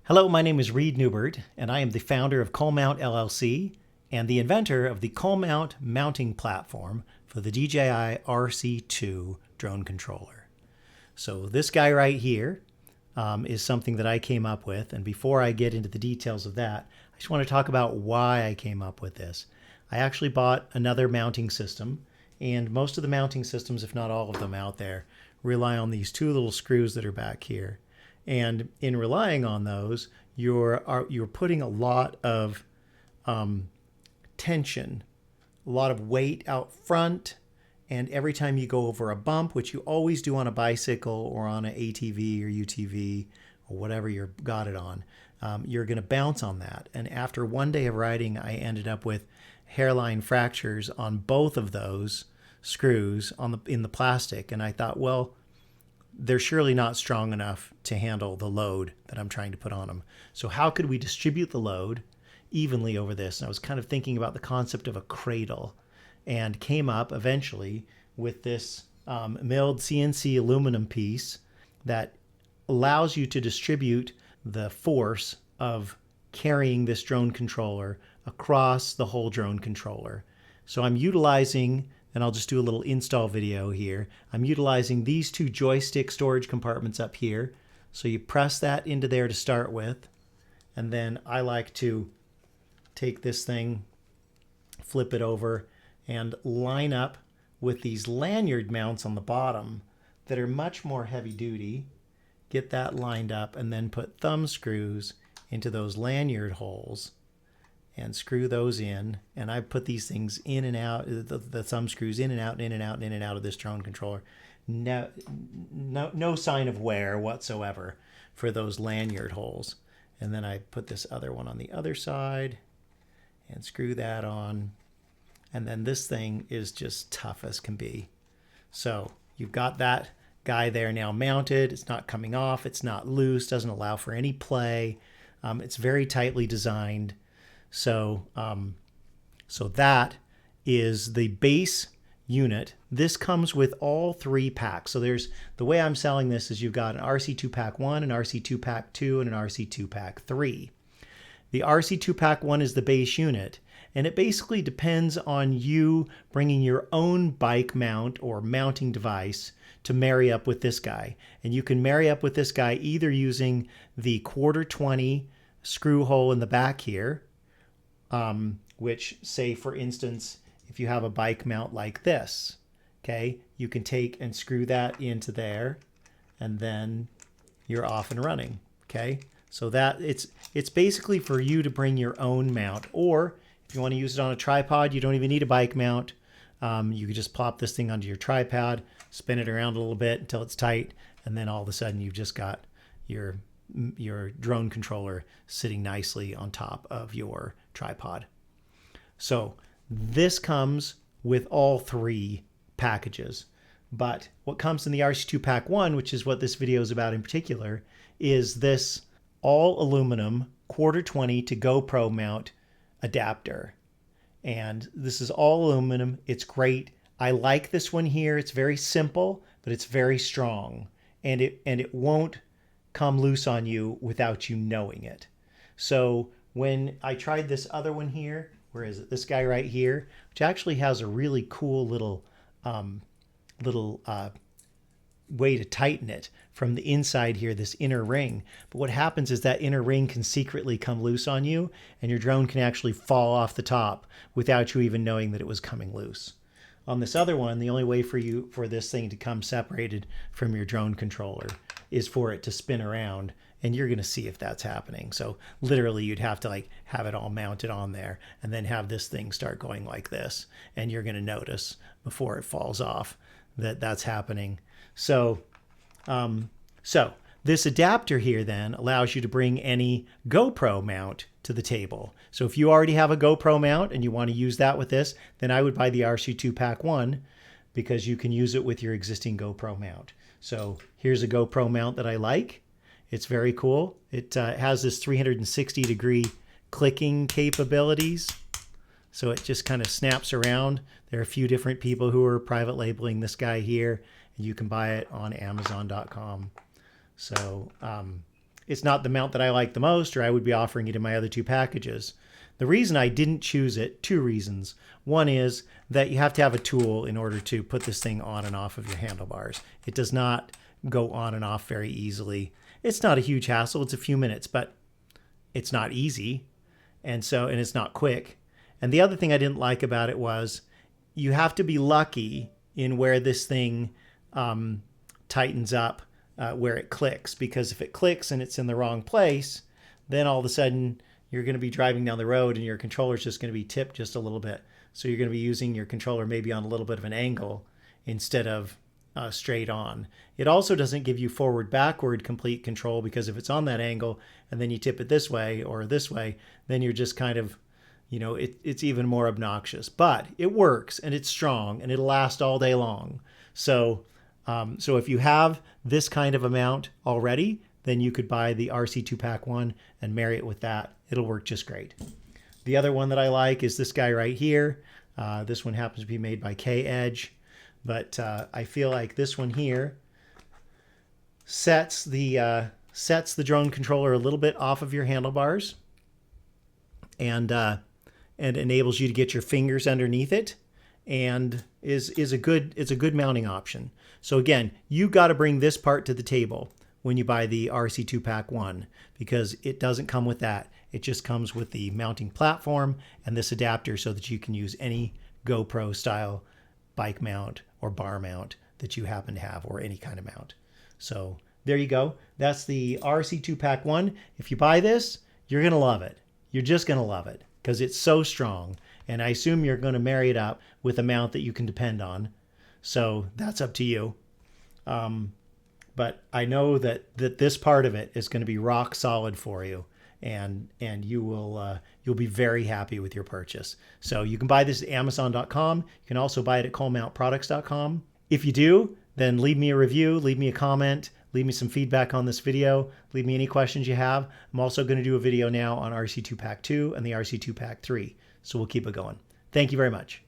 Hello, my name is Reed Newbert, and I am the founder of ColMount LLC and the inventor of the ColMount mounting platform for the DJI RC2 drone controller. So this guy right here is something that I came up with, and before I get into the details of that, I just want to talk about why I came up with this. I actually bought another mounting system, and most of the mounting systems, if not all of them out there, rely on these two little screws that are back here. And in relying on those, you're putting a lot of tension, a lot of weight out front, and every time you go over a bump, which you always do on a bicycle or on an ATV or UTV or whatever you've got it on, you're going to bounce on that. And after one day of riding, I ended up with hairline fractures on both of those screws in the plastic. And I thought, well, they're surely not strong enough to handle the load that I'm trying to put on them. So how could we distribute the load evenly over this? And I was kind of thinking about the concept of a cradle and came up eventually with this milled CNC aluminum piece that allows you to distribute the force of carrying this drone controller across the whole drone controller. So I'm utilizing, and I'll just do a little install video here. I'm utilizing these two joystick storage compartments up here. So you press that into there to start with. And then I like to take this thing, flip it over, and line up with these lanyard mounts on the bottom that are much more heavy duty. Get that lined up and then put thumb screws into those lanyard holes and screw those in. And I put these things in and out, the thumb screws in and out, and in and out, and in and out of this drone controller. No sign of wear whatsoever for those lanyard holes. And then I put this other one on the other side and screw that on. And then this thing is just tough as can be. So you've got that guy there now mounted. It's not coming off. It's not loose. Doesn't allow for any play. It's very tightly designed. So that is the base unit. This comes with all three packs. So the way I'm selling this is you've got an RC2PAK1, an RC2PAK2, and an RC2PAK3. The RC2PAK1 is the base unit, and it basically depends on you bringing your own bike mount or mounting device to marry up with this guy. And you can marry up with this guy either using the 1/4-20 screw hole in the back here, which, say for instance, if you have a bike mount like this, okay, you can take and screw that into there, and then you're off and running, okay? So that it's basically for you to bring your own mount, or if you want to use it on a tripod, you don't even need a bike mount. You can just plop this thing onto your tripod, spin it around a little bit until it's tight, and then all of a sudden you've just got your drone controller sitting nicely on top of your tripod. So this comes with all three packages. But what comes in the RC2PAK1, which is what this video is about in particular, is this all aluminum 1/4-20 to GoPro mount adapter. And this is all aluminum. It's great. I like this one here. It's very simple, but it's very strong. And it won't come loose on you without you knowing it. So when I tried this other one here, where is it? This guy right here, which actually has a really cool little way to tighten it from the inside here, this inner ring. But what happens is that inner ring can secretly come loose on you, and your drone can actually fall off the top without you even knowing that it was coming loose. On this other one, the only way for this thing to come separated from your drone controller is for it to spin around, and you're going to see if that's happening. So literally you'd have to like have it all mounted on there and then have this thing start going like this, and you're going to notice before it falls off that that's happening. So this adapter here then allows you to bring any GoPro mount to the table. So if you already have a GoPro mount and you want to use that with this, then I would buy the RC2PAK1 because you can use it with your existing GoPro mount. So here's a GoPro mount that I like. It's very cool. It has this 360-degree clicking capabilities. So it just kind of snaps around. There are a few different people who are private labeling this guy here, and you can buy it on Amazon.com. So it's not the mount that I like the most, or I would be offering it in my other two packages. The reason I didn't choose it, two reasons. One is that you have to have a tool in order to put this thing on and off of your handlebars. It does not go on and off very easily. It's not a huge hassle. It's a few minutes, but it's not easy. And it's not quick. And the other thing I didn't like about it was you have to be lucky in where this thing tightens up, where it clicks. Because if it clicks and it's in the wrong place, then all of a sudden you're going to be driving down the road and your controller's just going to be tipped just a little bit. So you're going to be using your controller maybe on a little bit of an angle instead of straight on. It also doesn't give you forward-backward complete control, because if it's on that angle and then you tip it this way or this way, then you're just kind of, it's even more obnoxious. But it works and it's strong and it'll last all day long. So if you have this kind of a mount already, then you could buy the RC2PAK1 and marry it with that. It'll work just great. The other one that I like is this guy right here. This one happens to be made by K-Edge, but I feel like this one here sets the drone controller a little bit off of your handlebars, and enables you to get your fingers underneath it, and is a good mounting option. So again, you got to bring this part to the table when you buy the RC2PAK1, because it doesn't come with that. It just comes with the mounting platform and this adapter so that you can use any GoPro style bike mount or bar mount that you happen to have, or any kind of mount. So there you go. That's the RC2PAK1. If you buy this, you're going to love it. You're just going to love it because it's so strong. And I assume you're going to marry it up with a mount that you can depend on. So that's up to you. But I know that this part of it is going to be rock solid for you, and you'll be very happy with your purchase. So you can buy this at Amazon.com. You can also buy it at ColMountProducts.com. If you do, then leave me a review, leave me a comment, leave me some feedback on this video, leave me any questions you have. I'm also going to do a video now on RC2PAK2 and the RC2PAK3. So we'll keep it going. Thank you very much.